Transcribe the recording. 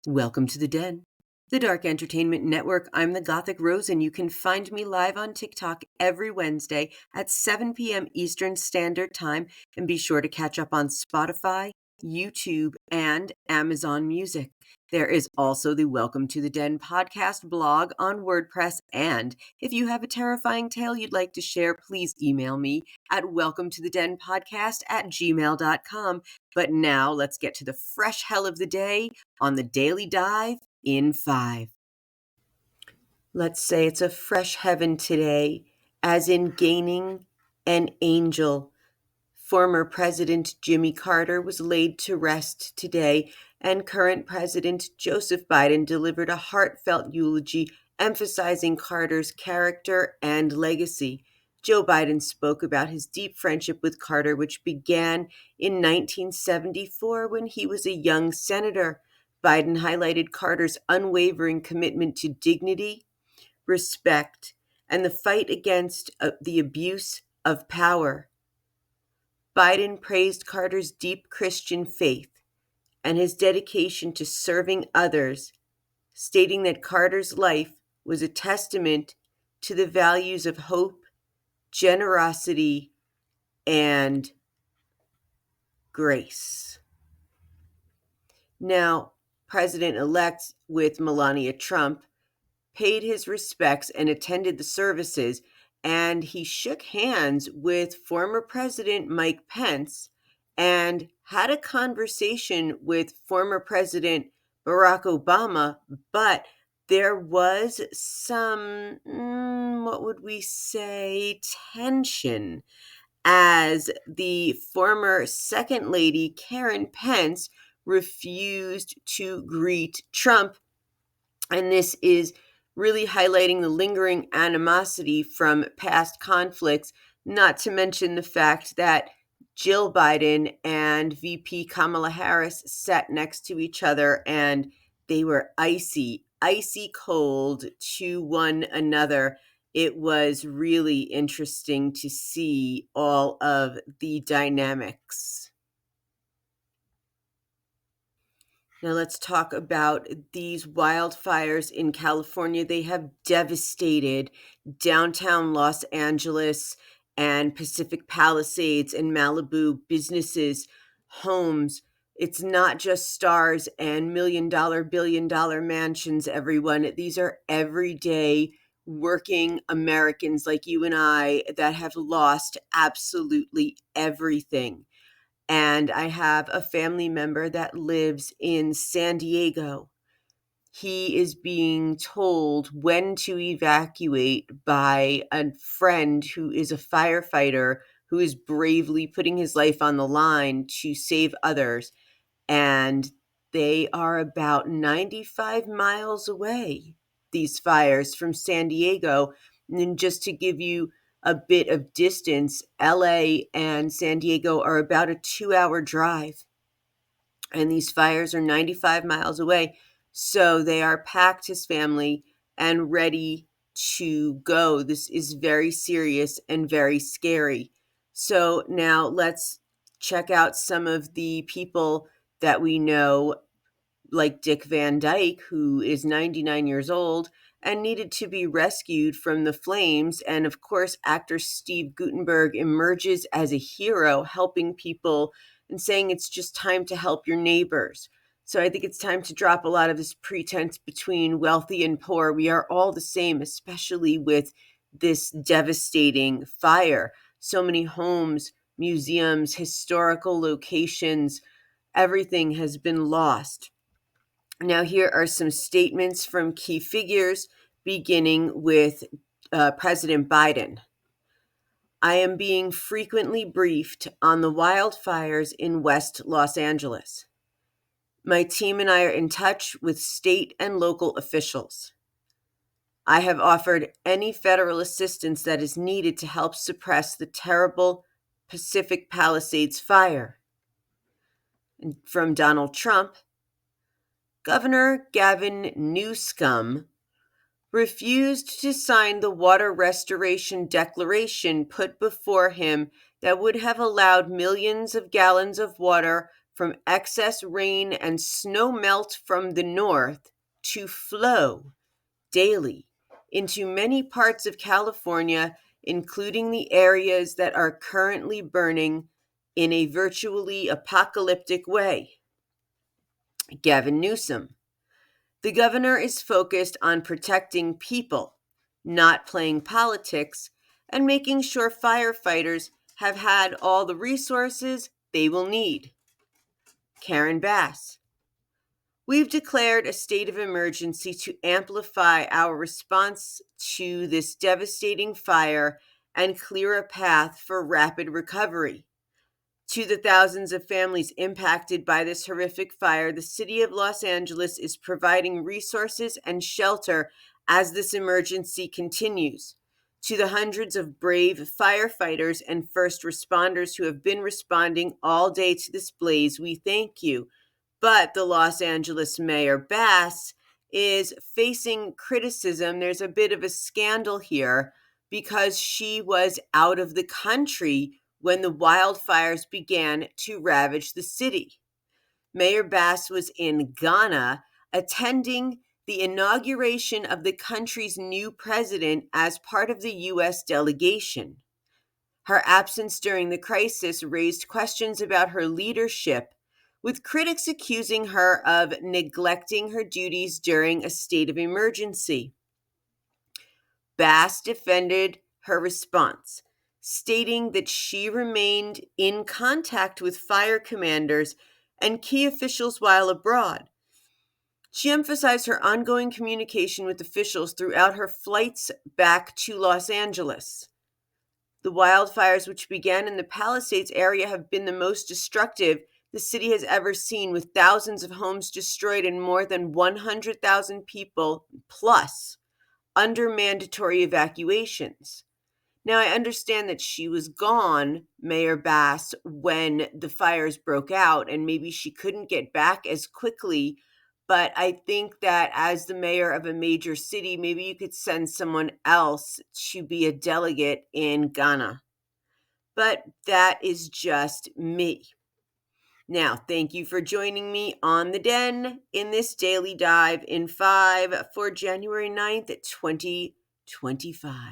Welcome to the Den, the Dark Entertainment Network. I'm the Gothic Rose, and you can find me live on TikTok every Wednesday at 7 p.m. Eastern Standard Time. And be sure to catch up on Spotify, YouTube, and Amazon Music. There is also the Welcome to the Den podcast blog on WordPress. And if you have a terrifying tale you'd like to share, please email me at welcometothedenpodcast@gmail.com. But now let's get to the fresh hell of the day on the Daily Dive in 5. Let's say it's a fresh heaven today, as in gaining an angel. Former President Jimmy Carter was laid to rest today, and current President Joseph Biden delivered a heartfelt eulogy emphasizing Carter's character and legacy. Joe Biden spoke about his deep friendship with Carter, which began in 1974 when he was a young senator. Biden highlighted Carter's unwavering commitment to dignity, respect, and the fight against the abuse of power. Biden praised Carter's deep Christian faith and his dedication to serving others, stating that Carter's life was a testament to the values of hope, generosity, and grace. Now, President-elect with Melania Trump paid his respects and attended the services, and he shook hands with former President Mike Pence and had a conversation with former President Barack Obama, but there was some, what would we say, tension, as the former Second Lady Karen Pence refused to greet Trump. And this is really highlighting the lingering animosity from past conflicts, not to mention the fact that Jill Biden and VP Kamala Harris sat next to each other and they were icy cold to one another. It was really interesting to see all of the dynamics. Now let's talk about these wildfires in California. They have devastated downtown Los Angeles and Pacific Palisades and Malibu, businesses, homes. It's not just stars and million-dollar, billion-dollar mansions, everyone. These are everyday working Americans like you and I that have lost absolutely everything. And I have a family member that lives in San Diego. He is being told when to evacuate by a friend who is a firefighter who is bravely putting his life on the line to save others. And they are about 95 miles away, these fires from San Diego. And just to give you a bit of distance, LA and San Diego are about a 2-hour drive. And these fires are 95 miles away. So they are packed, his family, and ready to go. This is very serious and very scary. So now let's check out some of the people that we know, like Dick Van Dyke, who is 99 years old and needed to be rescued from the flames. And of course, actor Steve Guttenberg emerges as a hero, helping people and saying it's just time to help your neighbors. So I think it's time to drop a lot of this pretense between wealthy and poor. We are all the same, especially with this devastating fire. So many homes, museums, historical locations, everything has been lost. Now, here are some statements from key figures, beginning with President Biden. I am being frequently briefed on the wildfires in West Los Angeles. My team and I are in touch with state and local officials. I have offered any federal assistance that is needed to help suppress the terrible Pacific Palisades fire. And from Donald Trump, Governor Gavin Newsom refused to sign the water restoration declaration put before him that would have allowed millions of gallons of water from excess rain and snow melt from the north to flow daily into many parts of California, including the areas that are currently burning in a virtually apocalyptic way. Gavin Newsom. The governor is focused on protecting people, not playing politics, and making sure firefighters have had all the resources they will need. Karen Bass. We've declared a state of emergency to amplify our response to this devastating fire and clear a path for rapid recovery. To the thousands of families impacted by this horrific fire, the city of Los Angeles is providing resources and shelter as this emergency continues. To the hundreds of brave firefighters and first responders who have been responding all day to this blaze, we thank you. But the Los Angeles Mayor Bass is facing criticism. There's a bit of a scandal here because she was out of the country when the wildfires began to ravage the city. Mayor Bass was in Ghana attending the inauguration of the country's new president as part of the U.S. delegation. Her absence during the crisis raised questions about her leadership, with critics accusing her of neglecting her duties during a state of emergency. Bass defended her response, stating that she remained in contact with fire commanders and key officials while abroad. She emphasized her ongoing communication with officials throughout her flights back to Los Angeles. The wildfires, which began in the Palisades area, have been the most destructive the city has ever seen, with thousands of homes destroyed and more than 100,000 people plus under mandatory evacuations. Now, I understand that she was gone, Mayor Bass, when the fires broke out, and maybe she couldn't get back as quickly. But I think that as the mayor of a major city, maybe you could send someone else to be a delegate in Ghana. But that is just me. Now, thank you for joining me on The Den in this daily dive in 5 for January 9th, 2025.